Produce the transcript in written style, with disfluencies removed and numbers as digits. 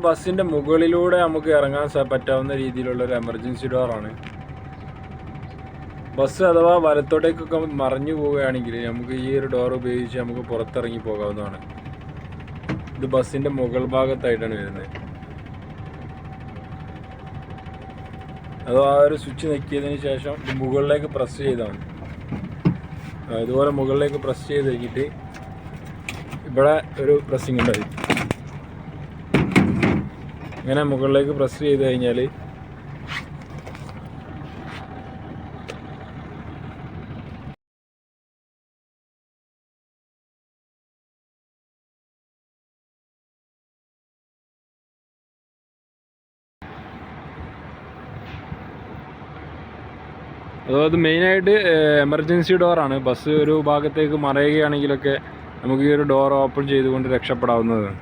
ബസ്സിൻ്റെ മുകളിലൂടെ നമുക്ക് ഇറങ്ങാൻ പറ്റാവുന്ന രീതിയിലുള്ളൊരു എമർജൻസി ഡോറാണ്. ബസ് അഥവാ വലത്തോട്ടേക്കൊക്കെ മറിഞ്ഞു പോവുകയാണെങ്കിൽ നമുക്ക് ഈ ഒരു ഡോർ ഉപയോഗിച്ച് നമുക്ക് പുറത്തിറങ്ങി പോകാവുന്നതാണ്. ഇത് ബസ്സിൻ്റെ മുകൾ ഭാഗത്തായിട്ടാണ് വരുന്നത്. അഥവാ ആ ഒരു സ്വിച്ച് ഞെക്കിയതിന് ശേഷം ഇത് മുകളിലേക്ക് പ്രസ് ചെയ്താണ്. ഇതുപോലെ മുകളിലേക്ക് പ്രസ് ചെയ്ത് കഴിഞ്ഞിട്ട് ഇവിടെ ഒരു പ്രസ്സിങ് ഉണ്ടായി. ഇങ്ങനെ മുകളിലേക്ക് പ്രസ് ചെയ്ത് കഴിഞ്ഞാൽ അത് മെയിനായിട്ട് എമർജൻസി ഡോറാണ്. ബസ് ഒരു ഭാഗത്തേക്ക് മറയുകയാണെങ്കിലൊക്കെ നമുക്ക് ഈ ഒരു ഡോർ ഓപ്പൺ ചെയ്തുകൊണ്ട് രക്ഷപ്പെടാവുന്നതാണ്.